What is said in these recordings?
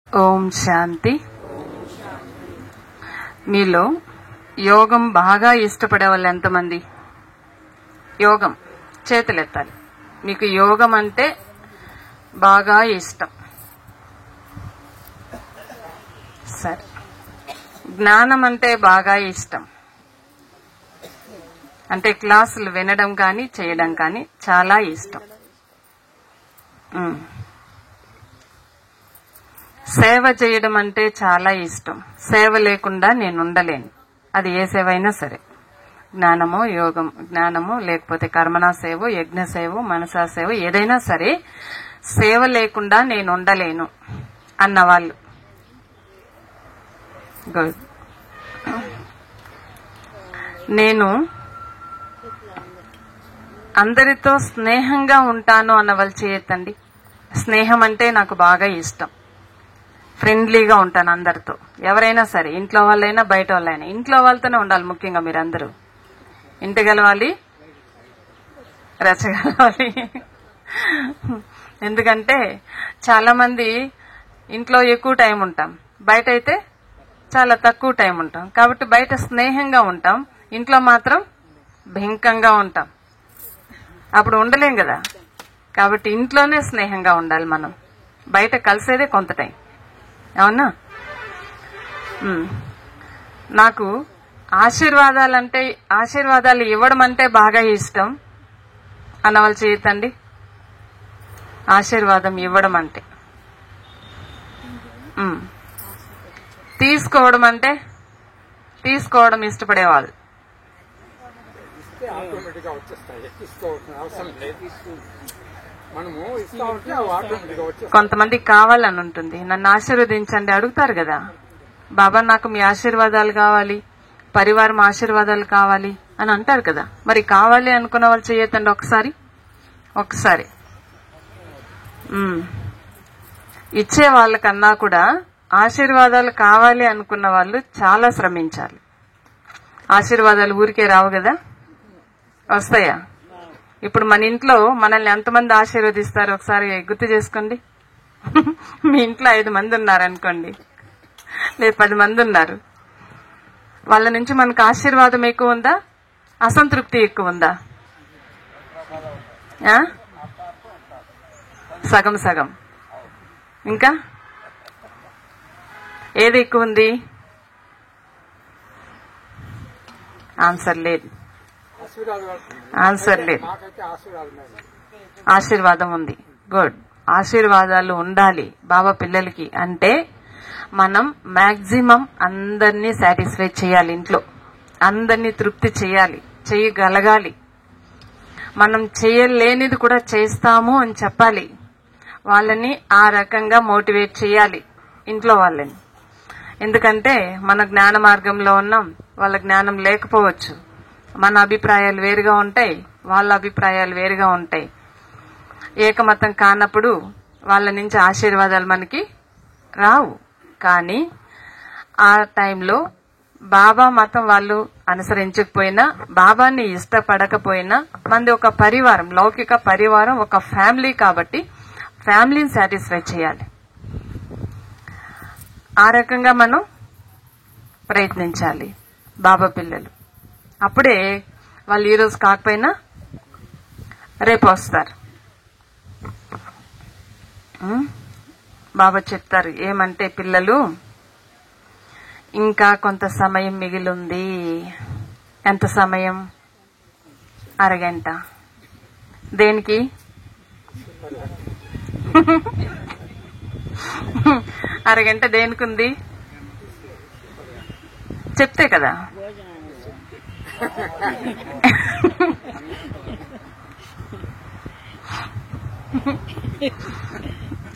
ఓం శాంతి. మీలో యోగం బాగా ఇష్టపడే వాళ్ళు ఎంతమంది? యోగం చేతులెత్తాలి. మీకు యోగం అంటే బాగా ఇష్టం. సరే. జ్ఞానం అంటే బాగా ఇష్టం. అంటే క్లాసులు వినడం కానీ చేయడం కానీ చాలా ఇష్టం. సేవ చేయడం అంటే చాలా ఇష్టం. సేవ లేకుండా నేను ఉండలేను. అది ఏ సేవ అయినా సరే, జ్ఞానమో యోగం, జ్ఞానమో లేకపోతే కర్మనా సేవ, యజ్ఞ సేవ, మనసా సేవ, ఏదైనా సరే సేవ లేకుండా నేను ఉండలేను అన్నవాళ్ళు. గుడ్. నేను అందరితో స్నేహంగా ఉంటాను అన్న వాళ్ళు చేయొద్దండి. స్నేహం అంటే నాకు బాగా ఇష్టం. ఫ్రెండ్లీగా ఉంటాను అందరితో. ఎవరైనా సరే, ఇంట్లో వాళ్ళైనా బయట వాళ్ళైనా. ఇంట్లో వాళ్ళతోనే ఉండాలి ముఖ్యంగా. మీరందరూ ఇంటి గెలవాలి, రచగలవాలి. ఎందుకంటే చాలా మంది ఇంట్లో ఎక్కువ టైం ఉంటాం, బయట అయితే చాలా తక్కువ టైం ఉంటాం. కాబట్టి బయట స్నేహంగా ఉంటాం, ఇంట్లో మాత్రం భయంకంగా ఉంటాం. అప్పుడు ఉండలేం కదా. కాబట్టి ఇంట్లోనే స్నేహంగా ఉండాలి మనం. బయట కలిసేదే కొంత టైం. అవునా? నాకు ఆశీర్వాదాలు ఇవ్వడం అంటే బాగా ఇష్టం అన్న వాళ్ళు చేయొద్దండి. ఆశీర్వాదం ఇవ్వడం అంటే. తీసుకోవడం ఇష్టపడేవాళ్ళు. కొంతమంది కావాలని ఉంటుంది. నన్ను ఆశీర్వదించండి అడుగుతారు కదా. బాబా నాకు మీ ఆశీర్వాదాలు కావాలి, పరివారం ఆశీర్వాదాలు కావాలి అని అంటారు కదా. మరి కావాలి అనుకున్న వాళ్ళు చేయొద్దండి. ఒకసారి ఇచ్చే వాళ్ళకన్నా కూడా ఆశీర్వాదాలు కావాలి అనుకున్న వాళ్ళు చాలా శ్రమించాలి. ఆశీర్వాదాలు ఊరికే రావు కదా, వస్తాయా? ఇప్పుడు మన ఇంట్లో మనల్ని ఎంతమంది ఆశీర్వదిస్తారు ఒకసారి గుర్తు చేసుకోండి. మీ ఇంట్లో 5 మంది ఉన్నారనుకోండి, లేదు 10 మంది ఉన్నారు. వాళ్ళ నుంచి మనకు ఆశీర్వాదం ఎక్కువ ఉందా, అసంతృప్తి ఎక్కువ ఉందా? సగం సగం. ఇంకా ఏది ఎక్కువ ఉంది? ఆన్సర్ లేదు. ఆశీర్వాదం ఉంది. గుడ్. ఆశీర్వాదాలు ఉండాలి బాబా పిల్లలకి. అంటే మనం మాక్సిమం అందరినీ సాటిస్ఫై చేయాలి. ఇంట్లో అందరినీ తృప్తి చేయగలగాలి. మనం చేయలేనిది కూడా చేస్తాము అని చెప్పాలి. వాళ్ళని ఆ రకంగా మోటివేట్ చేయాలి, ఇంట్లో వాళ్ళని. ఎందుకంటే మన జ్ఞాన మార్గంలో ఉన్నాం, వాళ్ళ జ్ఞానం లేకపోవచ్చు. మన అభిప్రాయాలు వేరుగా ఉంటాయి, వాళ్ళ అభిప్రాయాలు వేరుగా ఉంటాయి. ఏకమతం కానప్పుడు వాళ్ళ నుంచి ఆశీర్వాదాలు మనకి రావు. కానీ ఆ టైంలో బాబా మతం వాళ్ళు అనుసరించకపోయినా, బాబాని ఇష్టపడకపోయినా, మనది ఒక పరివారం, లౌకిక పరివారం, ఒక ఫ్యామిలీ. కాబట్టి ఫ్యామిలీని సాటిస్ఫై చేయాలి. ఆ రకంగా మనం ప్రయత్నించాలి బాబా పిల్లలు. అప్పుడే వాళ్ళు ఈరోజు కాకపోయినా రేపు వస్తారు. బాబా చెప్తారు ఏమంటే, పిల్లలు ఇంకా కొంత సమయం మిగిలింది. ఎంత సమయం? అరగంట. దేనికి? అరగంట దేనికుంది చెప్తే కదా.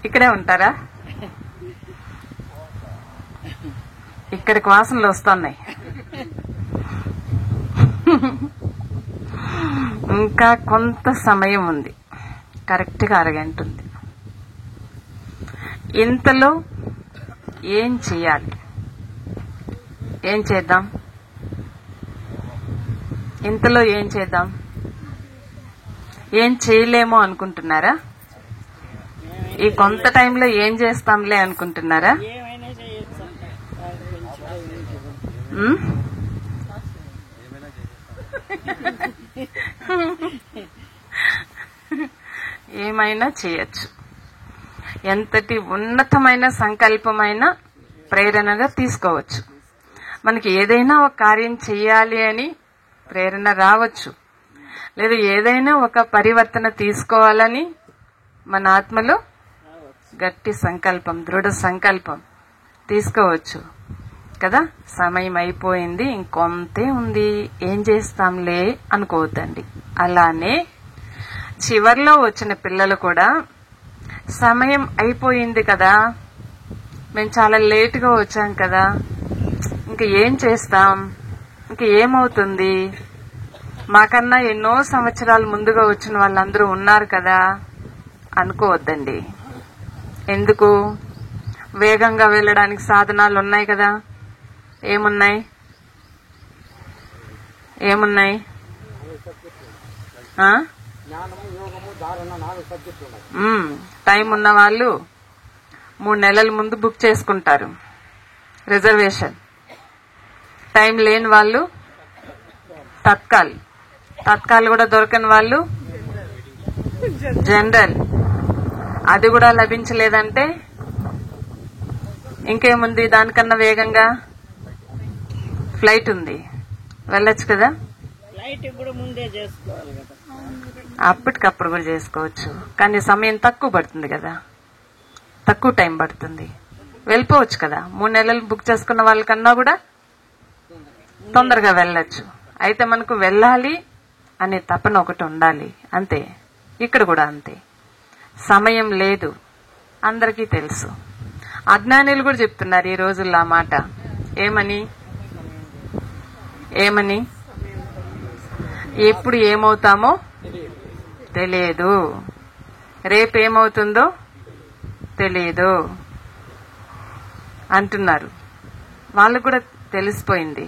ఇక్కడే ఉంటారా? ఇక్కడికి వాసనలు వస్తున్నాయి. ఇంకా కొంత సమయం ఉంది. కరెక్ట్ గా అరగంట ఉంది. ఇంతలో ఏం చేయాలి? ఏం చేద్దాం? ఇంతలో ఏం చేద్దాం? ఏం చేయలేమో అనుకుంటున్నారా? ఈ కొంత టైంలో ఏం చేస్తాంలే అనుకుంటున్నారా? ఏమైనా చేయొచ్చు. ఎంతటి ఉన్నతమైన సంకల్పమైన ప్రేరణగా తీసుకోవచ్చు. మనకి ఏదైనా ఒక కార్యం చెయ్యాలి అని ప్రేరణ రావచ్చు, లేదా ఏదైనా ఒక పరివర్తన తీసుకోవాలని మన ఆత్మలో గట్టి సంకల్పం, దృఢ సంకల్పం తీసుకోవచ్చు కదా. సమయం అయిపోయింది, ఇంకొంతే ఉంది, ఏం చేస్తాంలే అనుకోవద్దండి. అలానే చివర్లో వచ్చిన పిల్లలు కూడా సమయం అయిపోయింది కదా, మేము చాలా లేటుగా వచ్చాం కదా, ఇంక ఏం చేస్తాం, ఇంక ఏమవుతుంది, మాకన్నా ఎన్నో సంవత్సరాలు ముందుగా వచ్చిన వాళ్ళందరూ ఉన్నారు కదా అనుకోవద్దండి. ఎందుకు? వేగంగా వెళ్ళడానికి సాధనాలు ఉన్నాయి కదా. ఏమున్నాయి? ఏమున్నాయి? టైం ఉన్న వాళ్ళు 3 నెలల ముందు బుక్ చేసుకుంటారు రిజర్వేషన్. టైం లేని వాళ్ళు తత్కాల్ కూడా దొరకని వాళ్ళు జనరల్. అది కూడా లభించలేదంటే ఇంకేముంది, దానికన్నా వేగంగా ఫ్లైట్ ఉంది, వెళ్ళొచ్చు కదా. అప్పటికప్పుడు కూడా చేసుకోవచ్చు, కానీ సమయం తక్కువ పడుతుంది కదా, తక్కువ టైం పడుతుంది, వెళ్ళిపోవచ్చు కదా. 3 నెలలు బుక్ చేసుకున్న వాళ్ళకన్నా కూడా తొందరగా వెళ్ళొచ్చు. అయితే మనకు వెళ్ళాలి అనే తపన ఒకటి ఉండాలి, అంతే. ఇక్కడ కూడా అంతే, సమయం లేదు, అందరికీ తెలుసు. అజ్ఞానులు కూడా చెప్తున్నారు ఈ రోజుల్లో ఆ మాట. ఏమని? ఎప్పుడు ఏమవుతామో తెలియదు, రేపు ఏమవుతుందో తెలియదు అంటున్నారు. వాళ్ళకు కూడా తెలిసిపోయింది.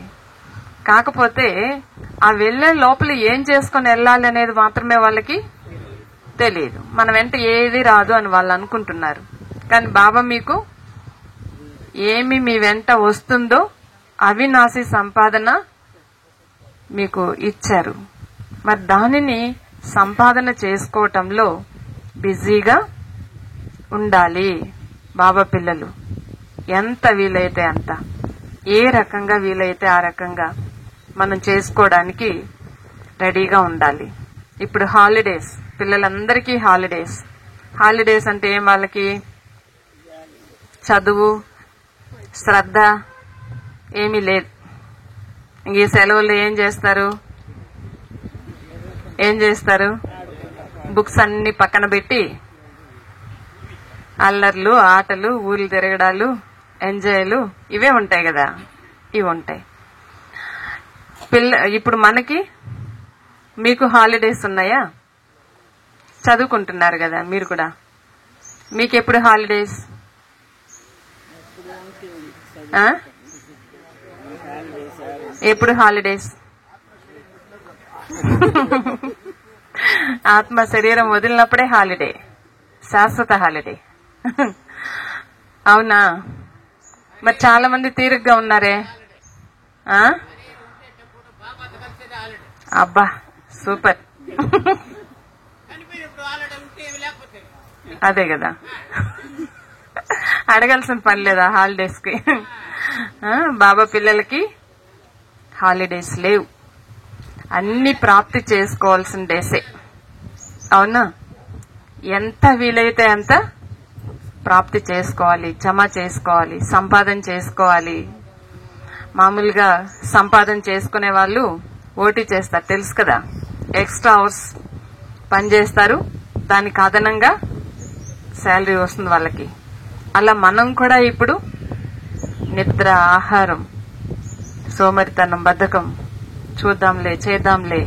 కాకపోతే ఆ వెళ్లే లోపల ఏం చేసుకుని వెళ్ళాలి అనేది మాత్రమే వాళ్ళకి తెలియదు. మన వెంట ఏది రాదు అని వాళ్ళు అనుకుంటున్నారు. కానీ బాబా మీకు ఏమి మీ వెంట వస్తుందో అవినాశి సంపాదన మీకు ఇచ్చారు. మరి దానిని సంపాదన చేసుకోవటంలో బిజీగా ఉండాలి. బాబా పిల్లలు ఎంత వీలైతే అంత, ఏ రకంగా వీలైతే ఆ రకంగా మనం చేసుకోవడానికి రెడీగా ఉండాలి. ఇప్పుడు హాలిడేస్, పిల్లలందరికీ హాలిడేస్ అంటే ఏం, వాళ్ళకి చదువు శ్రద్ధ ఏమీ లేదు. ఈ సెలవుల్లో ఏం చేస్తారు? బుక్స్ అన్ని పక్కన పెట్టి అల్లర్లు, ఆటలు, ఊర్లు తిరగడాలు, ఎంజాయ్లు ఇవే ఉంటాయి కదా. ఇవి ఉంటాయి. ఇప్పుడు మీకు హాలిడేస్ ఉన్నాయా? చదువుకుంటున్నారు కదా మీరు కూడా. మీకు ఎప్పుడు హాలిడేస్? ఎప్పుడు హాలిడేస్? ఆత్మ శరీరం వదిలినప్పుడే హాలిడే, శాశ్వత హాలిడే. అవునా? మరి చాలా మంది తీరిగ్గా ఉన్నారే. అబ్బా సూపర్. అదే కదా, అడగాల్సిన పని లేదా హాలిడేస్ కి. బాబా పిల్లలకి హాలిడేస్ లేవు, అన్ని ప్రాప్తి చేసుకోవాల్సిన డేసే. అవునా? ఎంత వీలైతే అంత ప్రాప్తి చేసుకోవాలి, జమ చేసుకోవాలి, సంపాదన చేసుకోవాలి. మామూలుగా సంపాదన చేసుకునే వాళ్ళు ఓటీ చేస్తారు, తెలుసు కదా. ఎక్స్ట్రా అవర్స్ పని చేస్తారు, దానికి అదనంగా శాలరీ వస్తుంది వాళ్ళకి. అలా మనం కూడా ఇప్పుడు నిద్ర, ఆహారం, సోమరితనం, బద్ధకం, చూద్దాంలే చేద్దాంలే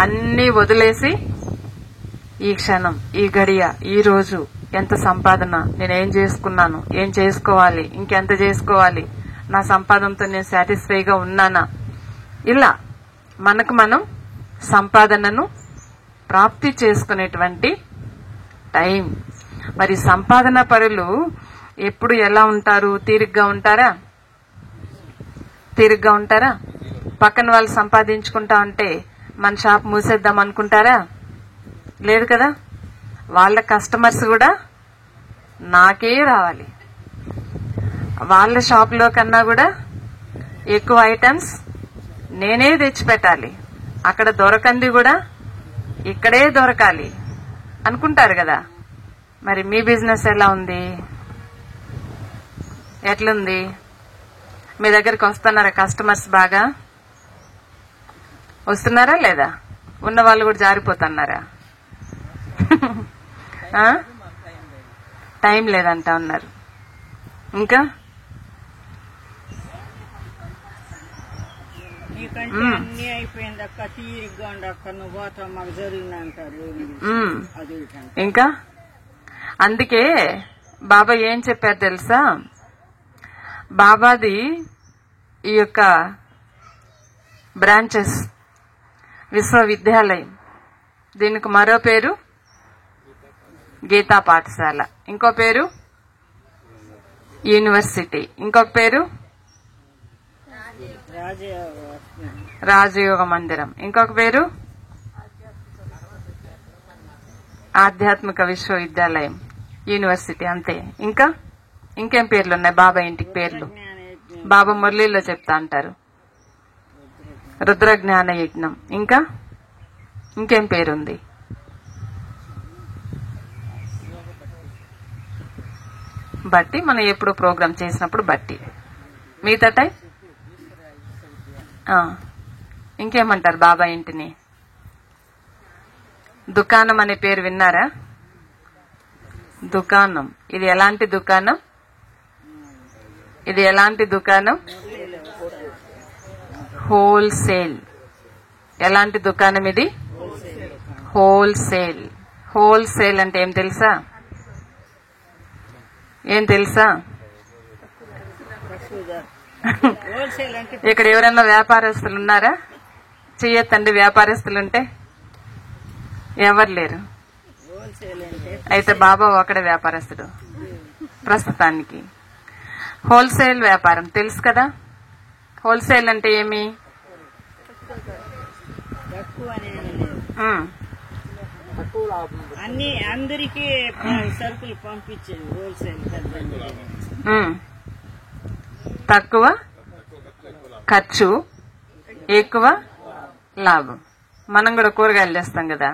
అన్నీ వదిలేసి ఈ క్షణం, ఈ గడియ, ఈ రోజు ఎంత సంపాదన, నేనేం చేసుకున్నాను, ఏం చేసుకోవాలి, ఇంకెంత చేసుకోవాలి, నా సంపాదనతో నేను సాటిస్ఫైగా ఉన్నానా, ఇలా మనకు మనం సంపాదనను ప్రాప్తి చేసుకునేటువంటి టైం. మరి సంపాదన పరులు ఎప్పుడు ఎలా ఉంటారు? తీరిగ్గా ఉంటారా? తీరిగ్గా ఉంటారా? పక్కన వాళ్ళు సంపాదించుకుంటా ఉంటే మన షాప్ మూసేద్దాం అనుకుంటారా? లేదు కదా. వాళ్ళ కస్టమర్స్ కూడా నాకే రావాలి, వాళ్ళ షాప్ లో కన్నా కూడా ఎక్కువ ఐటమ్స్ నేనే తెచ్చిపెట్టాలి, అక్కడ దొరకంది కూడా ఇక్కడే దొరకాలి అనుకుంటారు కదా. మరి మీ బిజినెస్ ఎలా ఉంది? ఎట్లుంది? మీ దగ్గరికి వస్తున్నారా కస్టమర్స్? బాగా వస్తున్నారా లేదా? ఉన్న వాళ్ళు కూడా జారిపోతున్నారా? టైం లేదంటా ఉన్నారు. ఇంకా అన్ని అయిపోయింది అక్క, తీరిగ్గా ఉండక్క, నువ్వు పోతా మాకు జరిగింది అంటారు. ఇంకా అందుకే బాబా ఏం చెప్పారు తెలుసా? బాబాది ఈ యొక్క బ్రాంచెస్ విశ్వవిద్యాలయం, దీనికి మరో పేరు గీతా పాఠశాల, ఇంకో పేరు యూనివర్సిటీ, ఇంకొక పేరు రాజయోగ మందిరం, ఇంకొక పేరు ఆధ్యాత్మిక విశ్వవిద్యాలయం, యూనివర్సిటీ. అంతే. ఇంకా ఇంకేం పేర్లు ఉన్నాయి బాబా ఇంటికి పేర్లు? బాబా మురళీలో చెప్తా అంటారు రుద్ర జ్ఞాన యజ్ఞం. ఇంకా ఇంకేం పేరుంది? బట్టి మనం ఎప్పుడు ప్రోగ్రామ్ చేసినప్పుడు బట్టి. మిగతా టైం ఇంకేమంటారు బాబా ఇంటిని? దుకాణం అనే పేరు విన్నారా? దుకాణం. ఇది ఎలాంటి దుకాణం? ఇది ఎలాంటి దుకాణం? హోల్సేల్. ఎలాంటి దుకాణం ఇది? హోల్సేల్. హోల్సేల్ అంటే ఏం తెలుసా? ఏం తెలుసా? ఇక్కడ ఎవరైనా వ్యాపారస్తులు ఉన్నారా? చెయ్యొద్దండి వ్యాపారస్తులుంటే. ఎవరు లేరు. అయితే బాబా ఒకడే వ్యాపారస్తుడు ప్రస్తుతానికి. హోల్సేల్ వ్యాపారం తెలుసు కదా. హోల్సేల్ అంటే ఏమి? అన్ని అందరికీ సరుకులు పంపించేది హోల్సేల్. తక్కువ ఖర్చు, ఎక్కువ లాభం. మనం కూడా కూరగాయలు చేస్తాం కదా,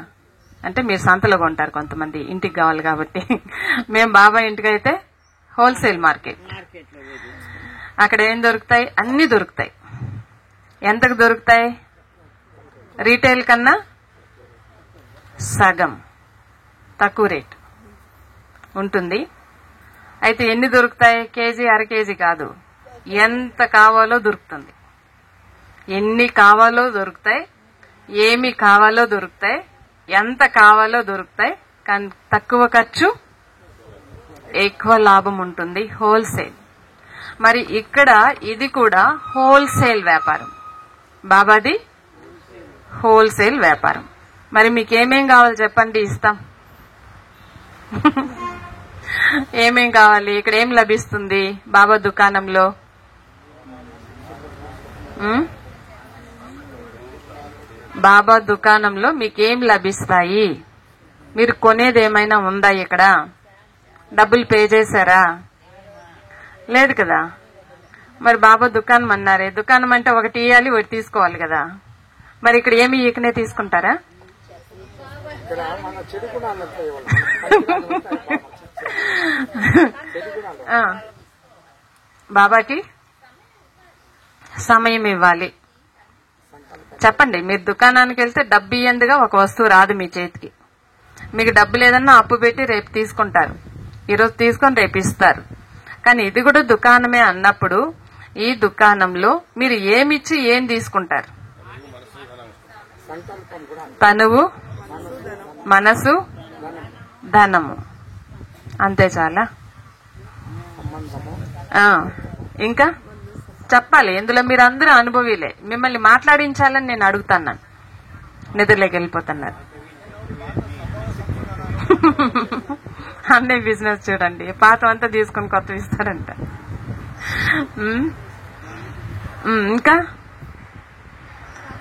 అంటే మీరు సంతలో కొంటారు కొంతమంది, ఇంటికి కావాలి కాబట్టి. మేము బాబా ఇంటికి అయితే హోల్సేల్ మార్కెట్. అక్కడ ఏం దొరుకుతాయి? అన్ని దొరుకుతాయి. ఎంతకు దొరుకుతాయి? రీటైల్ కన్నా సగం తక్కువ రేట్ ఉంటుంది. అయితే ఎన్ని దొరుకుతాయి? కేజీ, అర కేజీ కాదు, ఎంత కావాలో దొరుకుతుంది. ఎన్ని కావాలో దొరుకుతాయి, ఏమి కావాలో దొరుకుతాయి, ఎంత కావాలో దొరుకుతాయి. కానీ తక్కువ ఖర్చు, ఎక్కువ లాభం ఉంటుంది. హోల్సేల్. మరి ఇక్కడ ఇది కూడా హోల్సేల్ వ్యాపారం. బాబాది హోల్సేల్ వ్యాపారం. మరి మీకేమేం కావాలి చెప్పండి, ఇస్తాం. ఏమేం కావాలి? ఇక్కడ ఏం లభిస్తుంది బాబా దుకాణంలో? బాబా దుకాణంలో మీకేం లభిస్తాయి? మీరు కొనేది ఏమైనా ఉందా? ఇక్కడ డబ్బులు పే చేశారా? లేదు కదా. మరి బాబా దుకాణం అన్నారే, దుకాణం అంటే ఒకటి ఇవ్వాలి, ఒకటి తీసుకోవాలి కదా. మరి ఇక్కడ ఏమి ఇకనే తీసుకుంటారా? బాబాకి సమయం ఇవ్వాలి. చెప్పండి, మీరు దుకాణానికి వెళ్తే డబ్బు ఇయ్యందుగా ఒక వస్తువు రాదు మీ చేతికి. మీకు డబ్బు లేదన్నా అప్పు పెట్టి రేపు తీసుకుంటారు, ఈరోజు తీసుకొని రేపు ఇస్తారు. కానీ ఇది కూడా దుకాణమే అన్నప్పుడు ఈ దుకాణంలో మీరు ఏమిచ్చి ఏం తీసుకుంటారు? తనువు, మనసు, ధనము. అంతే చాలా. ఇంకా చెప్పాలి. ఇందులో మీరు అందరూ అనుభవీలే. మిమ్మల్ని మాట్లాడించాలని నేను అడుగుతున్నాను. నిద్రలోకి వెళ్ళిపోతున్నారు. అన్నీ బిజినెస్ చూడండి, పాత అంతా తీసుకొని కొత్త ఇస్తారంట. ఇంకా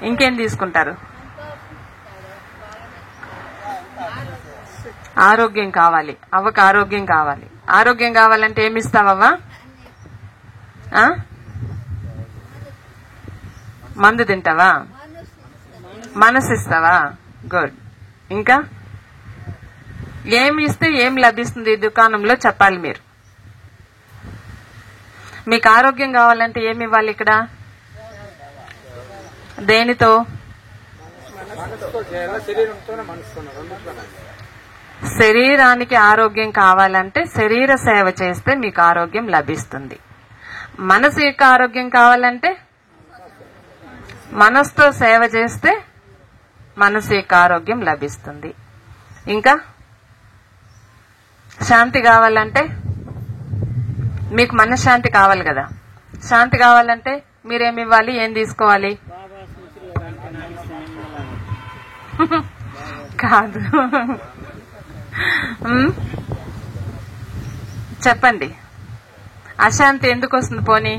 ఇంకేం తీసుకుంటారు? ఆరోగ్యం కావాలి, అవ్వకు ఆరోగ్యం కావాలి. ఆరోగ్యం కావాలంటే ఏమి ఇస్తావవ్వా? మందు తింటావా? మనసు ఇస్తావా? గుడ్. ఇంకా ఏమి ఇస్తే ఏం లభిస్తుంది ఈ దుకాణంలో చెప్పాలి మీరు. మీకు ఆరోగ్యం కావాలంటే ఏమి ఇవ్వాలి ఇక్కడ? దేనితో? శరీరానికి ఆరోగ్యం కావాలంటే శరీర సేవ చేస్తే మీకు ఆరోగ్యం లభిస్తుంది. మనసు యొక్క ఆరోగ్యం కావాలంటే మనసుతో సేవ చేస్తే మనసు యొక్క ఆరోగ్యం లభిస్తుంది. ఇంకా శాంతి కావాలంటే మీకు మనశ్శాంతి కావాలి కదా. శాంతి కావాలంటే మీరేమి ఇవ్వాలి, ఏం తీసుకోవాలి? కాదు, చెప్పండి. అశాంతి ఎందుకు వస్తుంది? పోనీ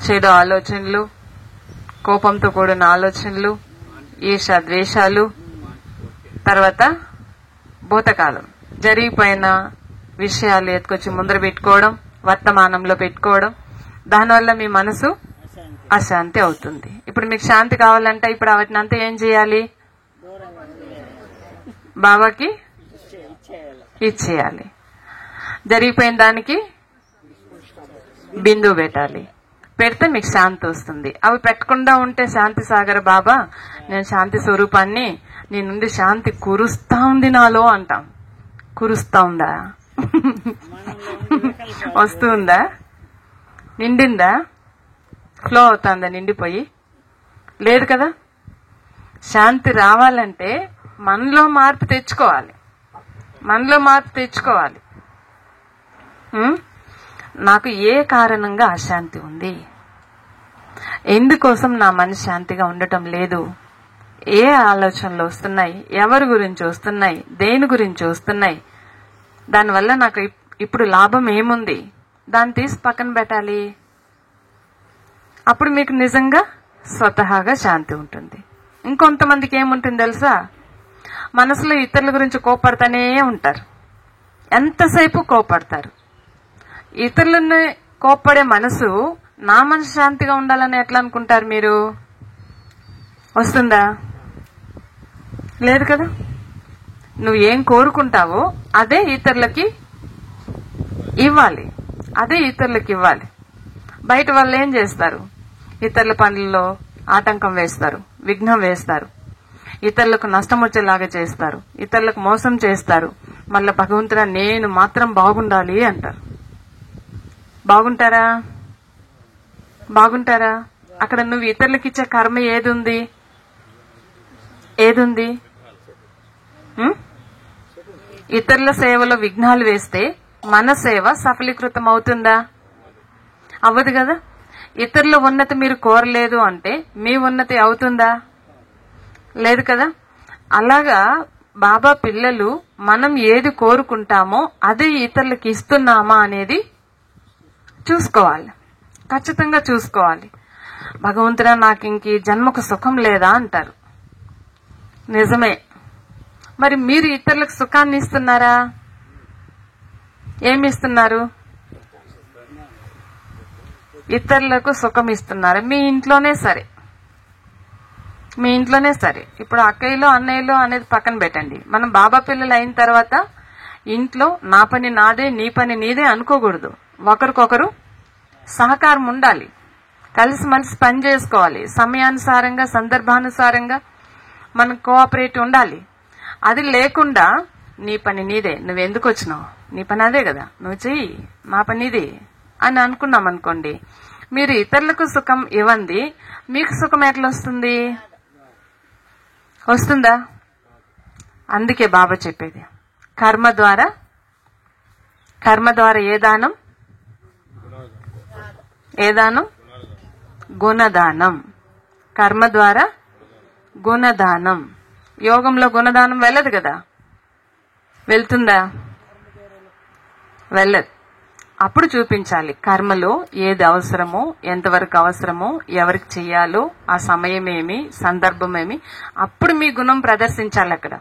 చెడు ఆలోచనలు, కోపంతో కూడిన ఆలోచనలు, ఈర్ష ద్వేషాలు, తర్వాత భూతకాలం జరిగిపోయిన విషయాలు ఎత్తుకొచ్చి ముందర పెట్టుకోవడం, వర్తమానంలో పెట్టుకోవడం, దానివల్ల మీ మనసు అశాంతి అవుతుంది. ఇప్పుడు మీకు శాంతి కావాలంటే ఇప్పుడు వాటిని అంతా ఏం చేయాలి? బాబాకి ఇచ్చేయాలి. జరిగిపోయిన దానికి బిందువు పెట్టాలి. పెడితే మీకు శాంతి వస్తుంది. అవి పెట్టకుండా ఉంటే శాంతి సాగర్ బాబా, నేను శాంతి స్వరూపాన్ని, నీ నుండి శాంతి కురుస్తా ఉంది నాలో అంటాం. కురుస్తా ఉందా? వస్తుందా? నిండిందా? ఫ్లో అవుతుందా? నిండిపోయి లేదు కదా. శాంతి రావాలంటే మనలో మార్పు తెచ్చుకోవాలి. మనలో మార్పు తెచ్చుకోవాలి. నాకు ఏ కారణంగా అశాంతి ఉంది? ఎందుకోసం నా మనసు శాంతిగా ఉండటం లేదు? ఏ ఆలోచనలు వస్తున్నాయి? ఎవరి గురించి వస్తున్నాయి? దేని గురించి వస్తున్నాయి? దానివల్ల నాకు ఇప్పుడు లాభం ఏముంది? దాన్ని తీసి పక్కన పెట్టాలి. అప్పుడు మీకు నిజంగా స్వతహాగా శాంతి ఉంటుంది. ఇంకొంతమందికి ఏముంటుంది తెలుసా? మనసులో ఇతరుల గురించి కోపడతానే ఉంటారు. ఎంతసేపు కోపడతారు. ఇతరులని కోపడే మనసు నా మనసు శాంతిగా ఉండాలని ఎట్లా అనుకుంటారు మీరు? వస్తుందా? లేదు కదా. నువ్వు ఏం కోరుకుంటావో అదే ఇతరులకి ఇవ్వాలి. అదే ఇతరులకి ఇవ్వాలి. బయట వాళ్ళు ఏం చేస్తారు? ఇతరుల పనుల్లో ఆటంకం వేస్తారు, విఘ్నం వేస్తారు, ఇతరులకు నష్టం వచ్చేలాగా చేస్తారు, ఇతరులకు మోసం చేస్తారు. మళ్ళా భగవంతుడా నేను మాత్రం బాగుండాలి అంటారు. బాగుంటారా? బాగుంటారా? అక్కడ నువ్వు ఇతరులకు ఇచ్చే కర్మ ఏదుంది? ఏదుంది? ఇతరుల సేవలో విఘ్నాలు వేస్తే మన సేవ సఫలీకృతం అవుతుందా? అవ్వదు కదా. ఇతరుల ఉన్నతి మీరు కోరలేదు అంటే మీ ఉన్నతి అవుతుందా? లేదు కదా. అలాగా బాబా పిల్లలు మనం ఏది కోరుకుంటామో అదే ఇతరులకు ఇస్తున్నామా అనేది చూసుకోవాలి. ఖచ్చితంగా చూసుకోవాలి. భగవంతుడా నాకు ఇంక ఈ జన్మకు సుఖం లేదా అంటారు. నిజమే. మరి మీరు ఇతరులకు సుఖాన్ని ఇస్తున్నారా? ఏమి ఇస్తున్నారు? ఇతరులకు సుఖం ఇస్తున్నారా? మీ ఇంట్లోనే సరే, మీ ఇంట్లోనే సరే. ఇప్పుడు అక్కయ్యలో అన్నయ్యలో అనేది పక్కన పెట్టండి. మనం బాబా పిల్లలు అయిన తర్వాత ఇంట్లో నా పని నాదే, నీ పని నీదే అనుకోకూడదు. ఒకరికొకరు సహకారం ఉండాలి. కలిసిమెలిసి పని చేసుకోవాలి. సమయానుసారంగా, సందర్భానుసారంగా మనం కోఆపరేట్ ఉండాలి. అది లేకుండా నీ పని నీదే, నువ్వెందుకు వచ్చినావు, నీ పని అదే కదా, నువ్వు చెయ్యి, మా పని ఇదే అని అనుకున్నాం అనుకోండి, మీరు ఇతరులకు సుఖం ఇవ్వండి, మీకు సుఖం ఎట్లా వస్తుంది? వస్తుందా? అందుకే బాబా చెప్పేది కర్మ ద్వారా ఏ దానం? ఏ దానం? గుణదానం. కర్మ ద్వారా గుణదానం. యోగంలో గుణదానం వెళ్ళదు కదా, వెళ్తుందా? వెళ్ళదు. అప్పుడు చూపించాలి కర్మలో ఏది అవసరమో, ఎంతవరకు అవసరమో, ఎవరికి చెయ్యాలో, ఆ సమయం ఏమి, సందర్భం ఏమి, అప్పుడు మీ గుణం ప్రదర్శించాలి అక్కడ.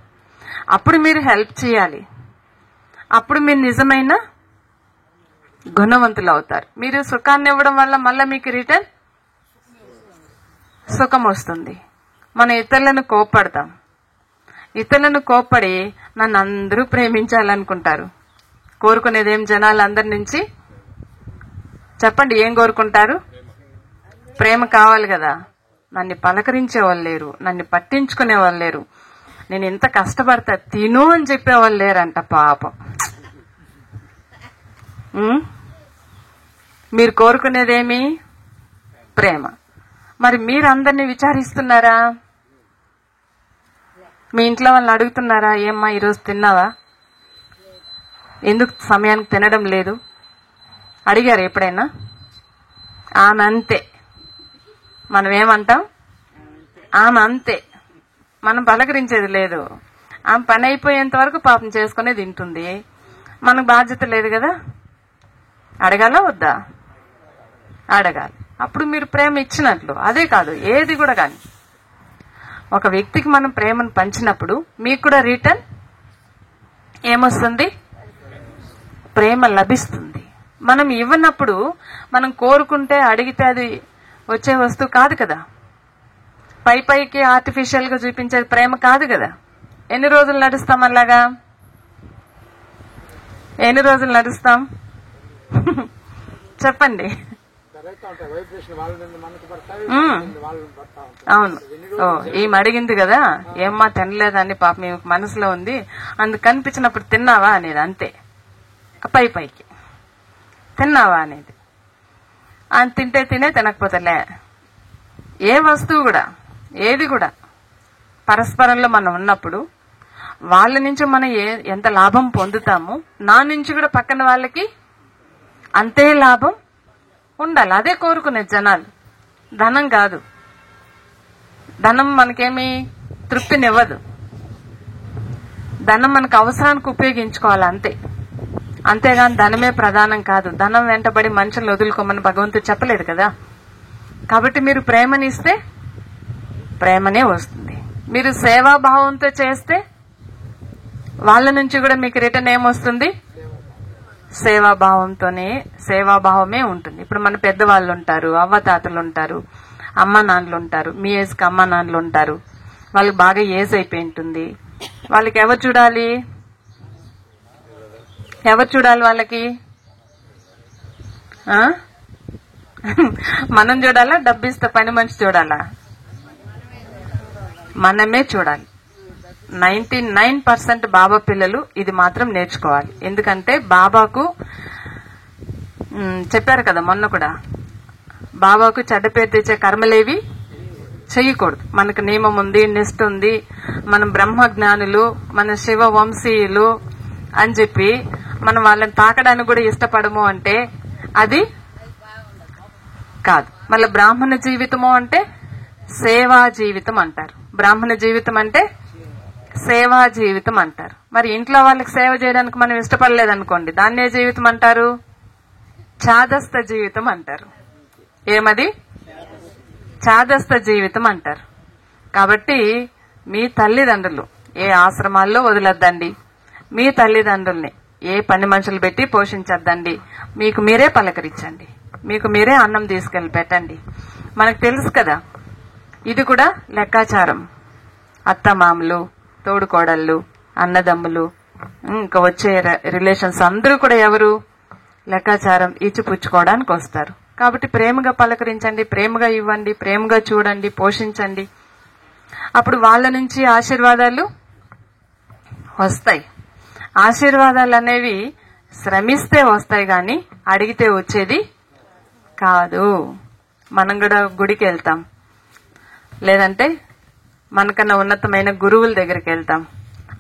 అప్పుడు మీరు హెల్ప్ చేయాలి. అప్పుడు మీరు నిజమైన గుణవంతులు అవుతారు. మీరు సుఖాన్ని ఇవ్వడం వల్ల మళ్ళీ మీకు రిటర్న్ సుఖం వస్తుంది. మనం ఇతరులను కోప్పడతాం. ఇతరులను కోప్పడి నన్ను అందరూ ప్రేమించాలనుకుంటారు. కోరుకునేదేం జనాలు అందరి నుంచి? చెప్పండి, ఏం కోరుకుంటారు? ప్రేమ కావాలి కదా. నన్ను పలకరించే వాళ్ళు లేరు, నన్ను పట్టించుకునే వాళ్ళు లేరు, నేను ఎంత కష్టపడతా తిను అని చెప్పేవాళ్ళు లేరంట పాపం. మీరు కోరుకునేదేమి? ప్రేమ. మరి మీరు అందరినీ విచారిస్తున్నారా? మీ ఇంట్లో వాళ్ళని అడుగుతున్నారా, ఏమ్మా ఈరోజు తిన్నావా, ఎందుకు సమయానికి తినడం లేదు? అడిగారు ఎప్పుడైనా? ఆమె అంతే. మనం ఏమంటాం? ఆమె అంతే. మనం పలకరించేది లేదు. ఆమె పని అయిపోయేంత వరకు పాపం చేసుకునే తింటుంది. మనకు బాధ్యత లేదు కదా. అడగాలా వద్దా? అడగాలి. అప్పుడు మీరు ప్రేమ ఇచ్చినట్లు. అదే కాదు, ఏది కూడా కానీ ఒక వ్యక్తికి మనం ప్రేమను పంచినప్పుడు మీకు కూడా రిటర్న్ ఏమొస్తుంది? ప్రేమ లభిస్తుంది. మనం ఇవ్వనప్పుడు, మనం కోరుకుంటే అడిగితే అది వచ్చే వస్తువు కాదు కదా. పై పైకి ఆర్టిఫిషియల్ గా చూపించేది ప్రేమ కాదు కదా. ఎన్ని రోజులు నడుస్తాం అలాగా? ఎన్ని రోజులు నడుస్తాం? చెప్పండి. అవును. ఓ ఈమె అడిగింది కదా, ఏమ్మా తినలేదని పాప మీ మనసులో ఉంది, అందుకు కనిపించినప్పుడు తిన్నావా అనేది. అంతే. పై పైకి తిన్నావా అనేది. ఆయన తింటే తినే, తినకపోతేలే. ఏ వస్తువు కూడా, ఏది కూడా పరస్పరంలో మనం ఉన్నప్పుడు వాళ్ళ నుంచి మనం ఎంత లాభం పొందుతామో, నా నుంచి కూడా పక్కన వాళ్ళకి అంతే లాభం ఉండాలి. అదే కోరుకునే జనాలు. ధనం కాదు. ధనం మనకేమి తృప్తినివ్వదు. ధనం మనకు అవసరానికి ఉపయోగించుకోవాలి అంతే. అంతేగాని ధనమే ప్రధానం కాదు. ధనం వెంటబడి మనుషులను వదులుకోమని భగవంతుడు చెప్పలేదు కదా. కాబట్టి మీరు ప్రేమనిస్తే ప్రేమనే వస్తుంది. మీరు సేవాభావంతో చేస్తే వాళ్ళ నుంచి కూడా మీకు రిటర్న్ ఏమొస్తుంది? సేవాభావమే ఉంటుంది. ఇప్పుడు మన పెద్దవాళ్ళు ఉంటారు, అవ్వతాతలు ఉంటారు, అమ్మ నాన్నలు ఉంటారు. మీ ఏజ్కి అమ్మ నాన్నలు ఉంటారు. వాళ్ళకి బాగా ఏజ్ అయిపోయి ఉంటుంది. వాళ్ళకి ఎవరు చూడాలి? ఎవరు చూడాలి వాళ్ళకి? మనం చూడాలా? డబ్బిస్తే పని మనిషి చూడాలా? మనమే చూడాలి. 99% బాబా పిల్లలు ఇది మాత్రం నేర్చుకోవాలి. ఎందుకంటే బాబాకు చెప్పారు కదా మొన్న కూడా, బాబాకు చెడ్డ పేరు తెచ్చే కర్మలేవి చెయ్యకూడదు. మనకు నియమం ఉంది, నిష్ఠ ఉంది, మనం బ్రహ్మ జ్ఞానులు, మన శివ వంశీయులు అని చెప్పి మనం వాళ్ళని తాకడానికి కూడా ఇష్టపడము అంటే అది కాదు. మళ్ళీ బ్రాహ్మణ జీవితము అంటే సేవా జీవితం అంటారు. బ్రాహ్మణ జీవితం అంటే సేవా జీవితం అంటారు. మరి ఇంట్లో వాళ్ళకి సేవ చేయడానికి మనం ఇష్టపడలేదనుకోండి, దాన్నే జీవితం అంటారు? చాదస్త జీవితం అంటారు. ఏమది? చాదస్త జీవితం అంటారు. కాబట్టి మీ తల్లిదండ్రులు ఏ ఆశ్రమాల్లో వదిలొద్దండి. మీ తల్లిదండ్రుల్ని ఏ పని మనుషులు పెట్టి పోషించద్దండి. మీకు మీరే పలకరించండి. మీకు మీరే అన్నం తీసుకెళ్లి పెట్టండి. మనకు తెలుసు కదా, ఇది కూడా లెక్కాచారం. అత్తమామలు, తోడుకోడళ్ళు, అన్నదమ్ములు, ఇంకా వచ్చే రిలేషన్స్ అందరూ కూడా ఎవరు? లెక్కాచారం ఇచ్చిపుచ్చుకోవడానికి వస్తారు. కాబట్టి ప్రేమగా పలకరించండి, ప్రేమగా ఇవ్వండి, ప్రేమగా చూడండి, పోషించండి. అప్పుడు వాళ్ళ నుంచి ఆశీర్వాదాలు వస్తాయి. ఆశీర్వాదాలు అనేవి శ్రమిస్తే వస్తాయి గాని అడిగితే వచ్చేది కాదు. మనం కూడా గుడికి వెళ్తాం, లేదంటే మనకన్నా ఉన్నతమైన గురువుల దగ్గరికి వెళ్తాం.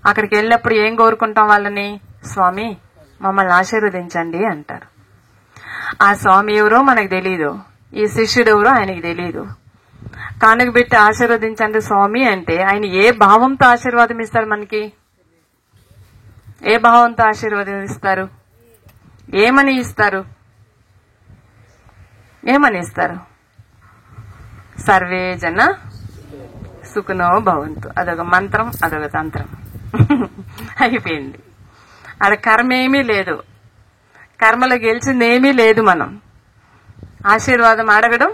అక్కడికి వెళ్ళినప్పుడు ఏం కోరుకుంటాం? వాళ్ళని, స్వామి మమ్మల్ని ఆశీర్వదించండి అంటారు. ఆ స్వామి ఎవరో మనకు తెలీదు, ఈ శిష్యుడు ఎవరో ఆయనకి తెలీదు. కానుక పెట్టి ఆశీర్వదించండి స్వామి అంటే ఆయన ఏ భావంతో ఆశీర్వాదం ఇస్తారు మనకి? ఏ భావంతో ఆశీర్వాదం ఇస్తారు? ఏమని ఇస్తారు? ఏమని ఇస్తారు? సర్వే జన సుఖనో భవంతు. అదొక మంత్రం, అదొక తంత్రం. అయిపోయింది. ఆడ కర్మ ఏమీ లేదు, కర్మలో గెలిచిందేమీ లేదు. మనం ఆశీర్వాదం అడగడం,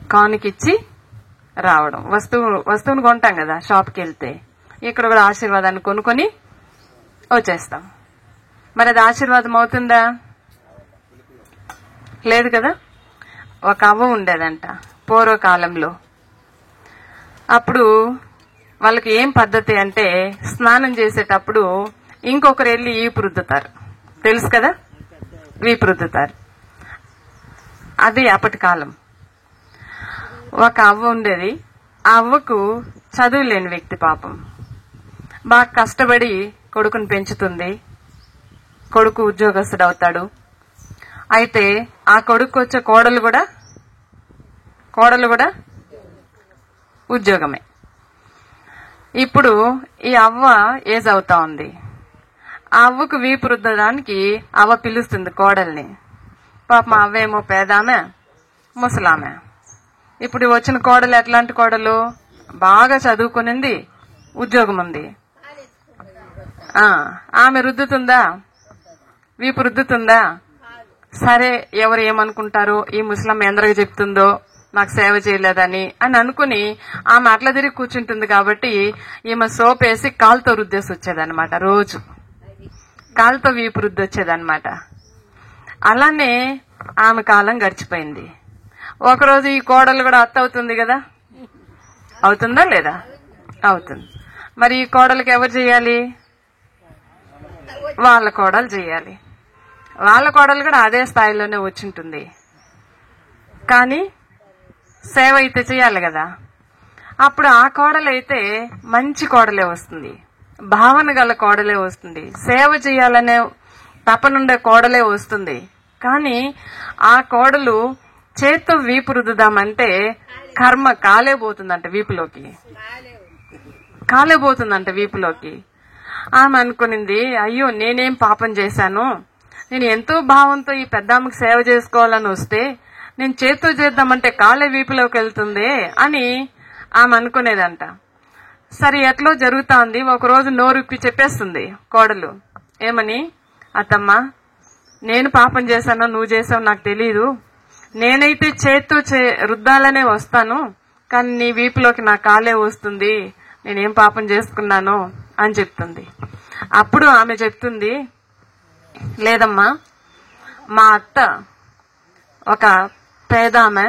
కానుకిచ్చి రావడం. వస్తువును కొంటాం కదా షాప్కి వెళ్తే, ఇక్కడ కూడా ఆశీర్వాదాన్ని కొనుక్కొని వచ్చేస్తాం. మరి అది ఆశీర్వాదం అవుతుందా? లేదు కదా. ఒక అవ్వ ఉండేదంట పూర్వకాలంలో. అప్పుడు వాళ్ళకి ఏం పద్ధతి అంటే, స్నానం చేసేటప్పుడు ఇంకొకరు వెళ్ళి వీపు రుద్దుతారు. తెలుసు కదా, వీపు రుద్దుతారు. అది అప్పటి కాలం. ఒక అవ్వ ఉండేది. ఆ అవ్వకు చదువు లేని వ్యక్తి పాపం బాగా కష్టపడి కొడుకుని పెంచుతుంది. కొడుకు ఉద్యోగస్తుడు అవుతాడు. అయితే ఆ కొడుకు వచ్చే కోడలు కూడా ఉద్యోగమే. ఇప్పుడు ఈ అవ్వ ఏజ్ అవుతా ఉంది. ఆ అవ్వకు వీపు రుద్దడానికి అవ్వ పిలుస్తుంది కోడల్ని. పాపం అవ్వేమో పేదామె, ముసలామె. ఇప్పుడు వచ్చిన కోడలు ఎట్లాంటి కోడలు? బాగా చదువుకునింది, ఉద్యోగం ఉంది. ఆమె రుద్దుతుందా? వీపు రుద్దుతుందా? సరే, ఎవరు ఏమనుకుంటారో, ఈ ముసలమ్మ ఎందరికి చెప్తుందో నాకు సేవ చేయలేదని అని అనుకుని ఆమె అట్లా తిరిగి కూర్చుంటుంది. కాబట్టి ఈమె సోప్ వేసి కాలుతో రుద్దేసి వచ్చేదన్నమాట. రోజు కాలుతో వీపు రుద్ది వచ్చేదన్నమాట. అలానే ఆమె కాలం గడిచిపోయింది. ఒకరోజు ఈ కోడలు కూడా అత్త అవుతుంది కదా. అవుతుందా లేదా? అవుతుంది. మరి ఈ కోడలికి ఎవరు చేయాలి? వాళ్ళ కోడలు చేయాలి. వాళ్ళ కోడలు కూడా అదే స్థాయిలోనే వచ్చింటుంది. కానీ సేవ అయితే చేయాలి కదా. అప్పుడు ఆ కోడలైతే మంచి కోడలే వస్తుంది, భావన గల కోడలే వస్తుంది, సేవ చేయాలనే తపనుండే కోడలే వస్తుంది. కానీ ఆ కోడలు చేత్తో వీపు రుద్దుదామంటే కర్మ కాలేబోతుందంట వీపులోకి. ఆమె అనుకునింది, అయ్యో నేనేం పాపం చేశాను, నేను ఎంతో భావంతో ఈ పెద్దామ్మకి సేవ చేసుకోవాలని వస్తే నేను చేత్తో చేద్దామంటే కాలే వీపులోకి వెళ్తుంది అని ఆమె అనుకునేదంట. సరే, ఎట్లో జరుగుతోంది. ఒకరోజు నోరుప్పి చెప్పేస్తుంది కోడలు. ఏమని? అత్తమ్మ, నేను పాపం చేశానో నువ్వు చేసావు నాకు తెలీదు. నేనైతే చేత్తో రుద్దాలనే వస్తాను, కానీ నీ వీపులోకి నా కాలే వస్తుంది. నేనేం పాపం చేసుకున్నాను అని చెప్తుంది. అప్పుడు ఆమె చెప్తుంది, లేదమ్మా, మా అత్త ఒక పేదామె,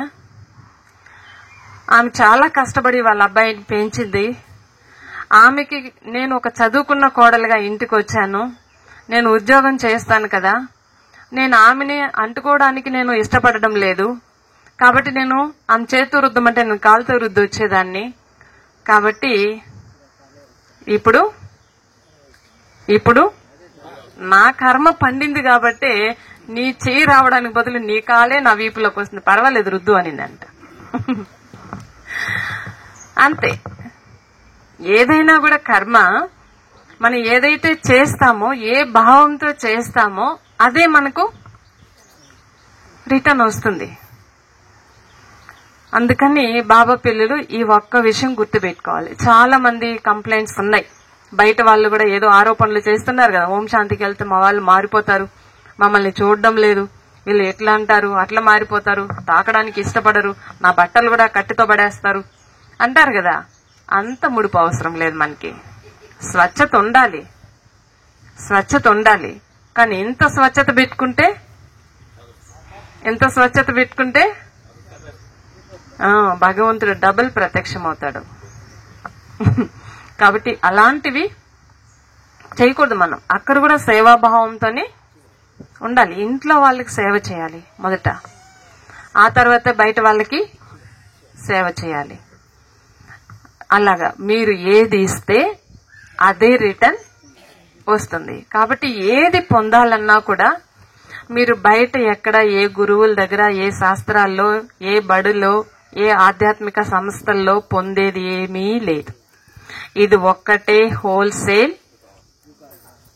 ఆమె చాలా కష్టపడి వాళ్ళ అబ్బాయిని పెంచింది. ఆమెకి నేను ఒక చదువుకున్న కోడలుగా ఇంటికి వచ్చాను. నేను ఉద్యోగం చేస్తాను కదా, నేను ఆమెని అంటుకోవడానికి నేను ఇష్టపడడం లేదు. కాబట్టి నేను ఆమె చేతితో రుద్దమంటే నేను కాలుతో రుద్ది వచ్చేదాన్ని. కాబట్టి ఇప్పుడు నా కర్మ పండింది కాబట్టి నీ చేయి రావడానికి బదులు నీ కాలే నా వీపులోకి వస్తుంది, పర్వాలేదు రుద్దు అనిందంట. అంతే. ఏదైనా కూడా కర్మ మనం ఏదైతే చేస్తామో, ఏ భావంతో చేస్తామో అదే మనకు రిటర్న్ వస్తుంది. అందుకని బాబా పిల్లలు ఈ ఒక్క విషయం గుర్తుపెట్టుకోవాలి. చాలా మంది కంప్లైంట్స్ ఉన్నాయి. బయట వాళ్ళు కూడా ఏదో ఆరోపణలు చేస్తున్నారు కదా, ఓం శాంతికి వెళ్తే మా వాళ్ళు మారిపోతారు, మమ్మల్ని చూడడం లేదు, వీళ్ళు ఎట్లా అంటారు, అట్లా మారిపోతారు, తాకడానికి ఇష్టపడరు, నా బట్టలు కూడా కట్టితో పడేస్తారు అంటారు కదా. అంత ముడుపు అవసరం లేదు మనకి. స్వచ్ఛత ఉండాలి. కానీ ఎంత స్వచ్ఛత పెట్టుకుంటే భగవంతుడు డబుల్ ప్రత్యక్షం అవుతాడు. కాబట్టి అలాంటివి చేయకూడదు మనం. అక్కడ కూడా సేవాభావంతోనే ఉండాలి. ఇంట్లో వాళ్ళకి సేవ చేయాలి మొదట, ఆ తర్వాత బయట వాళ్ళకి సేవ చేయాలి. అలాగా మీరు ఏది ఇస్తే అదే రిటర్న్ వస్తుంది. కాబట్టి ఏది పొందాలన్నా కూడా మీరు బయట ఎక్కడ, ఏ గురువుల దగ్గర, ఏ శాస్త్రాల్లో, ఏ బడులో ఏ ఆధ్యాత్మిక సంస్థల్లో పొందేది ఏమీ లేదు. ఇది ఒక్కటే హోల్సేల్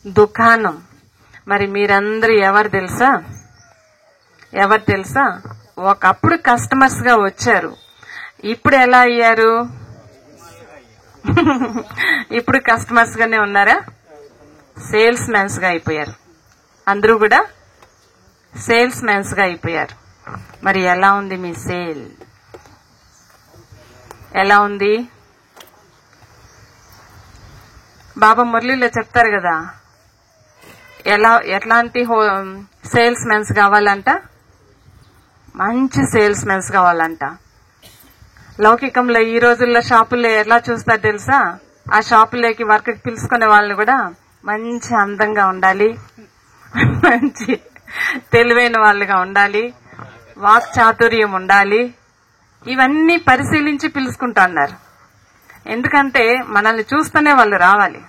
దుకాణం. మరి మీరందరూ ఎవరు తెలుసా? ఒకప్పుడు కస్టమర్స్ గా వచ్చారు, ఇప్పుడు ఎలా అయ్యారు? ఇప్పుడు కస్టమర్స్ గానే ఉన్నారా? సేల్స్ మ్యాన్స్ గా అయిపోయారు. అందరూ కూడా సేల్స్ మ్యాన్స్ గా అయిపోయారు. మరి ఎలా ఉంది మీ సేల్? ఎలా ఉంది? బాబా మురళిలో చెప్తారు కదా, ఎట్లాంటి సేల్స్ మెన్స్ కావాలంట? మంచి సేల్స్ మెన్స్ కావాలంట. లౌకికంలో ఈ రోజుల్లో షాపుల్లో ఎలా చూస్తారు తెలుసా? ఆ షాపులోకి వర్క్ పిలుచుకునే వాళ్ళు కూడా మంచి అందంగా ఉండాలి, మంచి తెలివైన వాళ్ళుగా ఉండాలి, వాక్ చాతుర్యం ఉండాలి. ఇవన్నీ పరిశీలించి పిలుచుకుంటున్నారు. ఎందుకంటే మనల్ని చూస్తూనే వాళ్ళు రావాలి.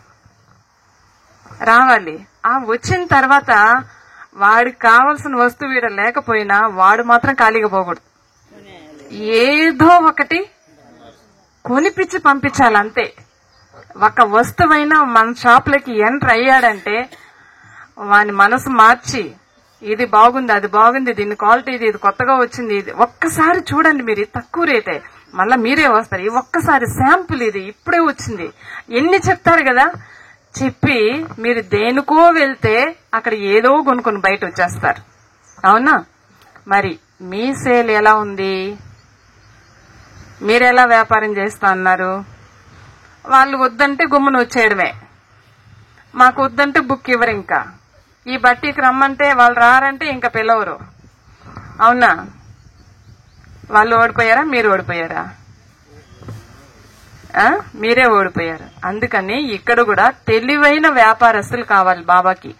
ఆ వచ్చిన తర్వాత వాడికి కావాల్సిన వస్తువు వీడ లేకపోయినా వాడు మాత్రం ఖాళీగా పోకూడదు. ఏదో ఒకటి కొనిపించి పంపించాలి అంతే. ఒక వస్తువైనా మన షాపులకి ఎంటర్ అయ్యాడంటే వాని మనసు మార్చి ఇది బాగుంది, అది బాగుంది, దీని క్వాలిటీ ఇది కొత్తగా వచ్చింది, ఇది ఒక్కసారి చూడండి, మీరు తక్కువ రేటే, మళ్ళా మీరే వస్తారు, ఈ ఒక్కసారి శాంపుల్ ఇది ఇప్పుడే వచ్చింది, ఎన్ని చెప్తారు కదా. చెప్పి మీరు దేనికో వెళ్తే అక్కడ ఏదో కొనుక్కొని బయట వచ్చేస్తారు. అవునా? మరి మీ సేల్ ఎలా ఉంది? మీరెలా వ్యాపారం చేస్తా అన్నారు? వాళ్ళు వద్దంటే గుమ్మున వచ్చేయడమే. మాకు వద్దంటే బుక్ ఇవ్వరు. ఇంకా ఈ బట్టీకి రమ్మంటే వాళ్ళు రారంటే ఇంకా పిలవరు. అవునా? వాళ్ళు ఓడిపోయారా? మీరు ఓడిపోయారా? మీరే ఓడిపోయారు. అందుకని ఇక్కడ కూడా తెలివైన వ్యాపారస్తులు కావాలి బాబాకి.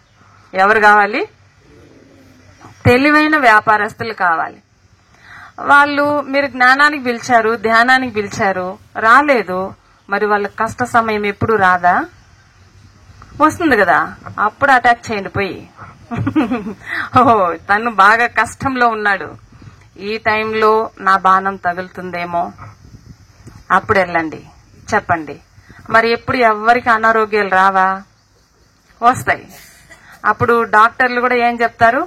ఎవరు కావాలి? తెలివైన వ్యాపారస్తులు కావాలి. వాళ్ళు మీరు జ్ఞానానికి పిలిచారు, ధ్యానానికి పిలిచారు, రాలేదు. మరి వాళ్ళ కష్ట సమయం ఎప్పుడు రాదా? వస్తుంది కదా, అప్పుడు అటాక్ చేయండి పోయి. తను బాగా కష్టంలో ఉన్నాడు, ఈ టైంలో నా బాణం తగులుతుందేమో, అప్పుడు వెళ్ళండి, చెప్పండి. మరి ఎప్పుడు ఎవరికి అనారోగ్యాలు రావా? వస్తాయి. అప్పుడు డాక్టర్లు కూడా ఏం చెప్తారు?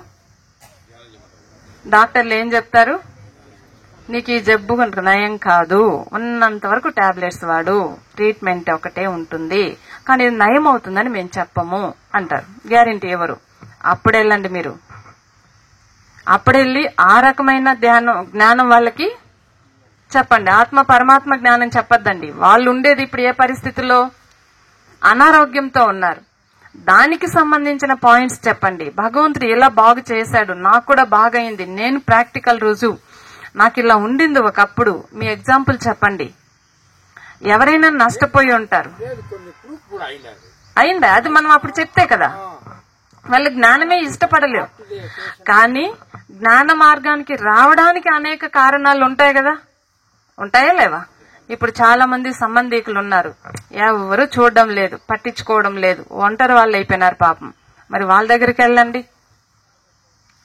నీకు ఈ జబ్బు నయం కాదు, ఉన్నంత వరకు టాబ్లెట్స్ వాడు, ట్రీట్మెంట్ ఒకటే ఉంటుంది, కానీ ఇది నయం అవుతుందని మేము చెప్పము అంటారు. గ్యారెంటీ ఎవరు? అప్పుడెళ్ళండి మీరు. అప్పుడెళ్ళి ఆ రకమైన జ్ఞానం వాళ్ళకి చెప్పండి. ఆత్మ పరమాత్మ జ్ఞానం చెప్పొద్దండి. వాళ్ళు ఉండేది ఇప్పుడు ఏ పరిస్థితుల్లో? అనారోగ్యంతో ఉన్నారు. దానికి సంబంధించిన పాయింట్స్ చెప్పండి. భగవంతుడు ఎలా బాగు చేశాడు, నాకు కూడా బాగైంది, నేను ప్రాక్టికల్ రుజువు, నాకు ఇలా ఉండింది ఒకప్పుడు, మీ ఎగ్జాంపుల్ చెప్పండి. ఎవరైనా నష్టపోయి ఉంటారు. అయిందా? అది మనం అప్పుడు చెప్తే కదా. వాళ్ళు జ్ఞానమే ఇష్టపడలేవు, కానీ జ్ఞాన మార్గానికి రావడానికి అనేక కారణాలు ఉంటాయి కదా. ఉంటాయా లేవా? ఇప్పుడు చాలా మంది సంబంధీకులు ఉన్నారు, ఎవరు చూడడం లేదు, పట్టించుకోవడం లేదు, ఒంటరి వాళ్ళు అయిపోయినారు పాపం. మరి వాళ్ళ దగ్గరికి వెళ్ళండి,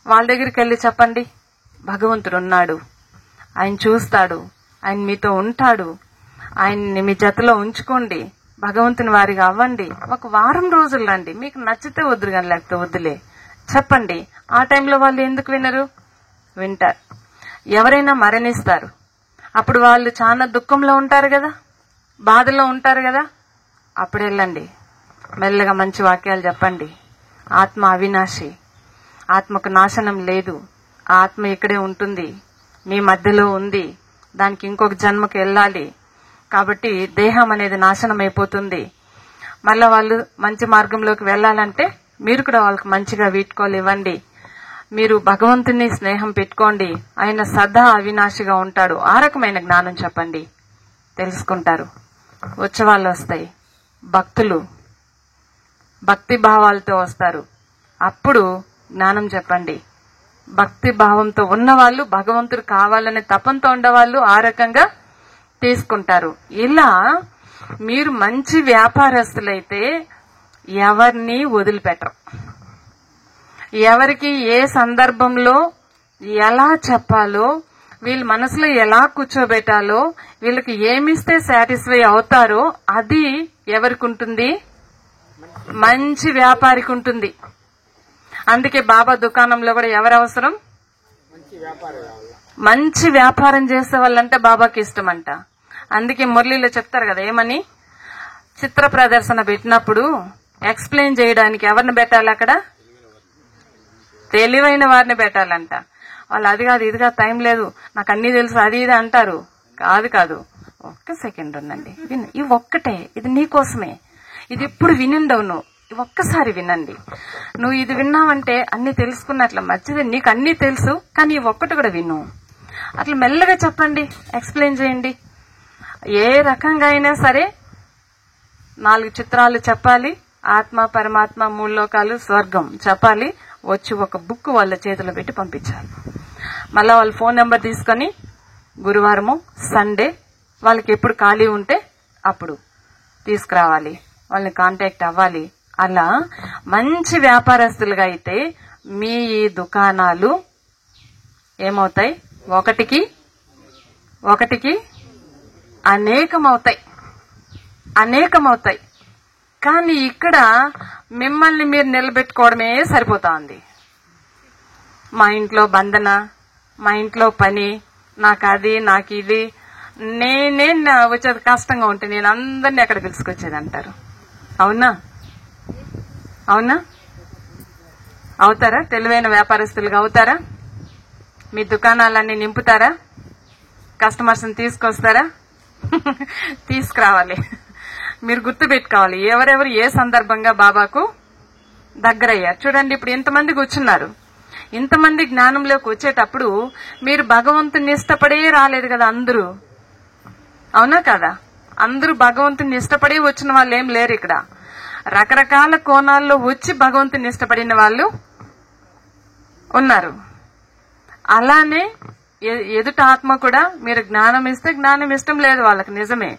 వాళ్ళ దగ్గరికి వెళ్ళి చెప్పండి, భగవంతుడు ఉన్నాడు, ఆయన చూస్తాడు, ఆయన మీతో ఉంటాడు, ఆయన్ని మీ జతలో ఉంచుకోండి, భగవంతుని వారిగా అవ్వండి. ఒక వారం రోజులు రండి, మీకు నచ్చితే వద్దు కానీ లేకపోతే వద్దులే చెప్పండి. ఆ టైంలో వాళ్ళు ఎందుకు వినరు? వింటారు. ఎవరైనా మరణిస్తారు, అప్పుడు వాళ్ళు చాలా దుఃఖంలో ఉంటారు కదా, బాధలో ఉంటారు కదా. అప్పుడు వెళ్ళండి, మెల్లగా మంచి వాక్యాలు చెప్పండి. ఆత్మ అవినాశి, ఆత్మకు నాశనం లేదు, ఆత్మ ఇక్కడే ఉంటుంది, మీ మధ్యలో ఉంది, దానికి ఇంకొక జన్మకు వెళ్ళాలి, కాబట్టి దేహం అనేది నాశనం అయిపోతుంది. మళ్ళా వాళ్ళు మంచి మార్గంలోకి వెళ్లాలంటే మీరు కూడా వాళ్ళకి మంచిగా వీడ్కోలు ఇవ్వండి. మీరు భగవంతుని స్నేహం పెట్టుకోండి, ఆయన సదా అవినాశిగా ఉంటాడు. ఆ రకమైన జ్ఞానం చెప్పండి, తెలుసుకుంటారు. ఉత్సవాలు వస్తాయి, భక్తులు భక్తి భావాలతో వస్తారు, అప్పుడు జ్ఞానం చెప్పండి. భక్తి భావంతో ఉన్నవాళ్ళు, భగవంతుడు కావాలనే తపంతో ఉండేవాళ్ళు ఆ రకంగా తీసుకుంటారు. ఇలా మీరు మంచి వ్యాపారస్తులైతే ఎవరిని వదిలిపెట్టరు. ఎవరికి ఏ సందర్భంలో ఎలా చెప్పాలో వీళ్ళ మనసులో ఎలా కూర్చోబెట్టాలో, వీళ్ళకి ఏమిస్తే సాటిస్ఫై అవుతారో అది ఎవరికి ఉంటుంది? మంచి వ్యాపారికి ఉంటుంది. అందుకే బాబా దుకాణంలో కూడా ఎవరు అవసరం? మంచి వ్యాపారం చేసే వాళ్ళంటే బాబాకి ఇష్టం అంట. అందుకే మురళిలో చెప్తారు కదా, ఏమని? చిత్ర ప్రదర్శన పెట్టినప్పుడు ఎక్స్ప్లెయిన్ చేయడానికి ఎవరిని పెట్టాలి? అక్కడ తెలివైన వారిని పెట్టాలంట. వాళ్ళు అది కాదు ఇది కాదు, టైం లేదు, నాకు అన్ని తెలుసు, అది ఇది అంటారు. కాదు కాదు, ఒక్క సెకండ్ ఉండండి, విను, ఇవి ఒక్కటే, ఇది నీకోసమే, ఇది ఎప్పుడు వినుండవు నువ్వు, ఇవి ఒక్కసారి వినండి. నువ్వు ఇది విన్నావంటే అన్ని తెలుసుకున్నట్ల మంచిది, నీకు అన్ని తెలుసు, కానీ ఇవి ఒక్కటి కూడా విను. అట్లా మెల్లగా చెప్పండి, ఎక్స్ప్లెయిన్ చేయండి. ఏ రకంగా అయినా సరే 4 చిత్రాలు చెప్పాలి, ఆత్మ, పరమాత్మ, 3 లోకాలు, స్వర్గం చెప్పాలి. వచ్చి ఒక బుక్ వాళ్ళ చేతిలో పెట్టి పంపించాలి. మళ్ళా వాళ్ళ ఫోన్ నెంబర్ తీసుకొని గురువారము, సండే వాళ్ళకి ఎప్పుడు ఖాళీ ఉంటే అప్పుడు తీసుకురావాలి, వాళ్ళని కాంటాక్ట్ అవ్వాలి. అలా మంచి వ్యాపారస్తులుగా అయితే మీ ఈ దుకాణాలు ఏమవుతాయి? ఒకటికి అనేకమవుతాయి. కానీ ఇక్కడ మిమ్మల్ని మీరు నిలబెట్టుకోవడమే సరిపోతా. మా ఇంట్లో బంధన, మా ఇంట్లో పని, నాకు అది, నాకు ఇది, నేనే వచ్చేది కష్టంగా ఉంటే నేను అందరినీ అక్కడ పిలుచుకొచ్చేది అంటారు. అవునా? అవుతారా? తెలివైన వ్యాపారస్తులుగా అవుతారా? మీ దుకాణాలన్నీ నింపుతారా? కస్టమర్స్ ని తీసుకొస్తారా? తీసుకురావాలి. మీరు గుర్తు పెట్టుకోవాలి ఎవరెవరు ఏ సందర్భంగా బాబాకు దగ్గరయ్యారు. చూడండి, ఇప్పుడు ఇంతమంది కూర్చున్నారు. ఇంతమంది జ్ఞానంలోకి వచ్చేటప్పుడు మీరు భగవంతుని ఇష్టపడే రాలేదు కదా అందరూ. అవునా కదా? అందరూ భగవంతుని ఇష్టపడి వచ్చిన వాళ్ళు ఏం లేరు ఇక్కడ. రకరకాల కోణాల్లో వచ్చి భగవంతుని ఇష్టపడిన వాళ్ళు ఉన్నారు. అలానే ఎదుట ఆత్మ కూడా మీరు జ్ఞానం ఇస్తే జ్ఞానం ఇష్టం లేదు వాళ్ళకి, నిజమే.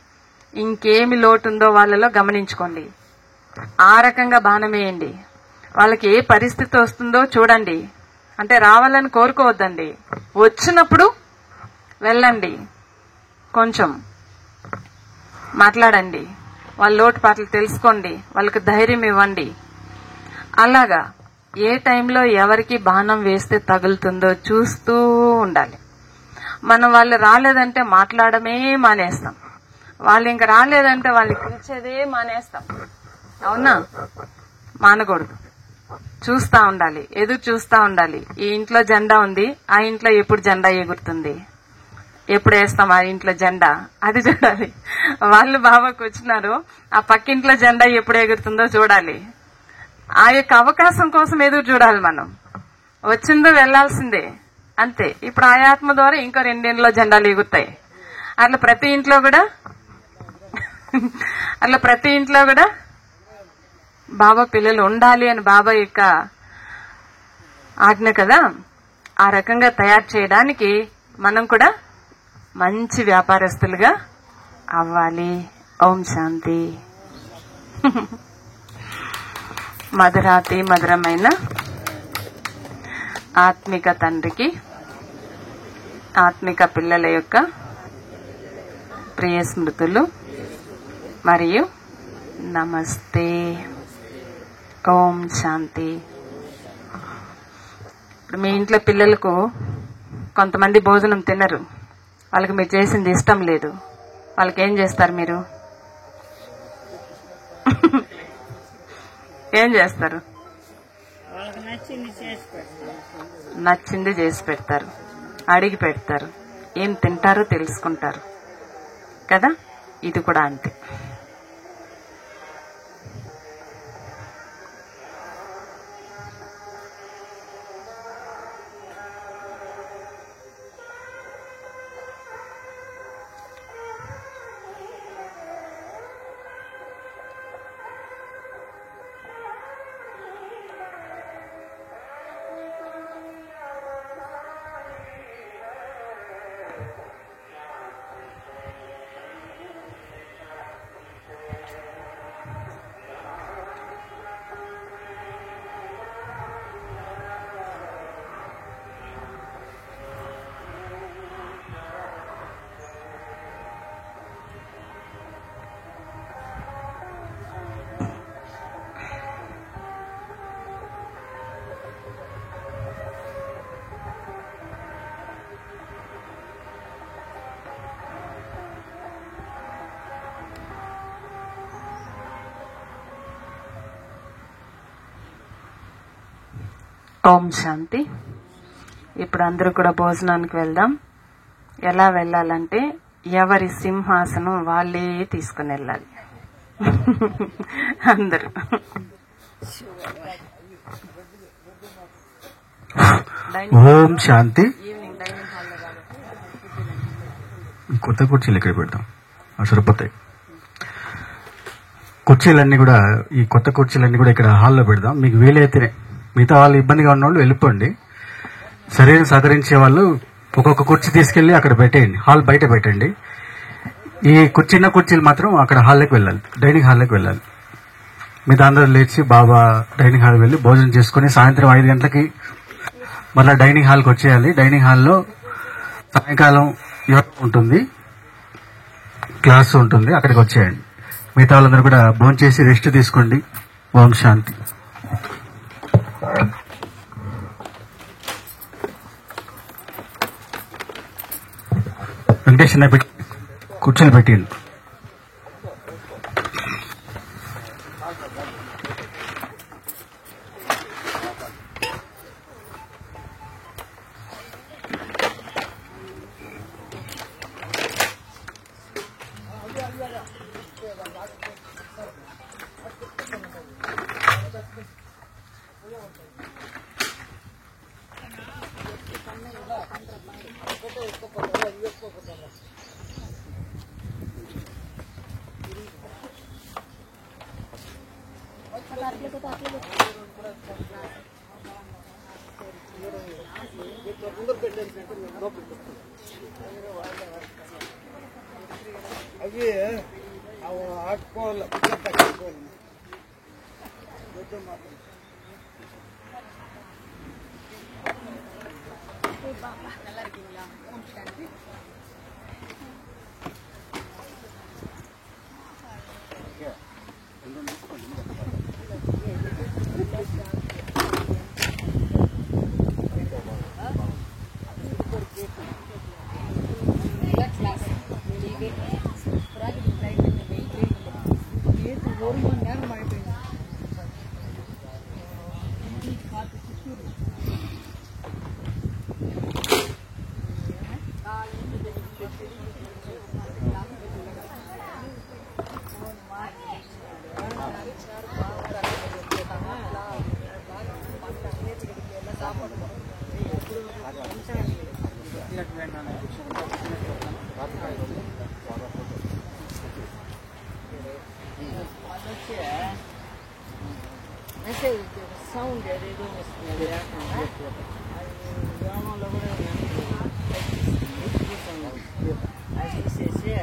ఇంకేమి లోటు ఉందో వాళ్ళలో గమనించుకోండి. ఆ రకంగా బాణం వేయండి. వాళ్ళకి ఏ పరిస్థితి వస్తుందో చూడండి. అంటే రావాలని కోరుకోవద్దండి. వచ్చినప్పుడు వెళ్ళండి, కొంచెం మాట్లాడండి, వాళ్ళ లోటుపాట్లు తెలుసుకోండి, వాళ్ళకి ధైర్యం ఇవ్వండి. అలాగా ఏ టైంలో ఎవరికి బాణం వేస్తే తగులుతుందో చూస్తూ ఉండాలి. మనం వాళ్ళు రాలేదంటే మాట్లాడమే మానేస్తాం, వాళ్ళు ఇంకా రాలేదంటే వాళ్ళని పిలిచేదే మానేస్తాం. అవునా? మానకూడదు. చూస్తా ఉండాలి, ఎదురు చూస్తా ఉండాలి. ఈ ఇంట్లో జెండా ఉంది, ఆ ఇంట్లో ఎప్పుడు జెండా ఎగురుతుంది, ఎప్పుడు వేస్తాం ఆ ఇంట్లో జెండా, అది చూడాలి. వాళ్ళు బాబాకు వచ్చినారు, ఆ పక్కింట్లో జెండా ఎప్పుడు ఎగురుతుందో చూడాలి. ఆ యొక్క అవకాశం కోసం ఎదురు చూడాలి. మనం వచ్చిందో వెళ్లాల్సిందే, అంతే. ఇప్పుడు ఆ ఆత్మ ద్వారా ఇంకో 2 ఇంట్లో జెండాలు ఎగురుతాయి. అట్లా ప్రతి ఇంట్లో కూడా బాబా పిల్లలు ఉండాలి అని బాబా యొక్క ఆజ్ఞ కదా. ఆ రకంగా తయారు చేయడానికి మనం కూడా మంచి వ్యాపారస్తులుగా అవ్వాలి. ఓం శాంతి. మధురాతి మధురమైన ఆత్మిక తండ్రికి, ఆత్మిక పిల్లల యొక్క ప్రియ స్మృతులు మరియు నమస్తే. ఓం శాంతి. ఇప్పుడు మీ ఇంట్లో పిల్లలకు కొంతమంది భోజనం తినరు, వాళ్ళకి మీరు చేసింది ఇష్టం లేదు, వాళ్ళకి ఏం చేస్తారు? మీరు ఏం చేస్తారు? నచ్చింది చేసి పెడతారు, అడిగి పెడతారు, ఏం తింటారో తెలుసుకుంటారు కదా. ఇది కూడా అంతే. ఓం శాంతి. ఇప్పుడు అందరూ కూడా భోజనానికి వెళ్దాం. ఎలా వెళ్ళాలంటే ఎవరి సింహాసనం వాళ్ళే తీసుకుని వెళ్ళాలి. అందరూ ఓం శాంతి. కొత్త కుర్చీలు ఇక్కడ పెడతాం, సరిపోతాయి. కుర్చీలన్నీ కూడా, ఈ కొత్త కుర్చీలన్నీ కూడా ఇక్కడ హాల్లో పెడదాం. మీకు వీలైతేనే, మిగతా వాళ్ళు ఇబ్బందిగా ఉన్న వాళ్ళు వెళ్ళిపోండి. శరీరం సహకరించే వాళ్ళు ఒక్కొక్క కుర్చీ తీసుకెళ్లి అక్కడ పెట్టేయండి, హాల్ బయట పెట్టండి. ఈ చిన్న కుర్చీలు మాత్రం అక్కడ హాల్లోకి వెళ్ళాలి, డైనింగ్ హాల్లోకి వెళ్ళాలి. మిగతా అందరూ లేచి బాబా డైనింగ్ హాల్ వెళ్ళి భోజనం చేసుకుని సాయంత్రం 5 గంటలకి మళ్ళీ డైనింగ్ హాల్కి వచ్చేయాలి. డైనింగ్ హాల్లో సాయంకాలం యోగా ఉంటుంది, క్లాస్ ఉంటుంది, అక్కడికి వచ్చేయండి. మిగతా వాళ్ళందరూ కూడా భోజనం చేసి రెస్ట్ తీసుకోండి. ఓం శాంతి. వెంకటేష్ పెట్టి కూర్చొని పెట్టిండు. సౌండ్ ఏదేదో వస్తుంది గ్రామంలో కూడా అది తీసేసి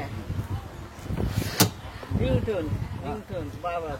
రింగ్ టోన్ బాబా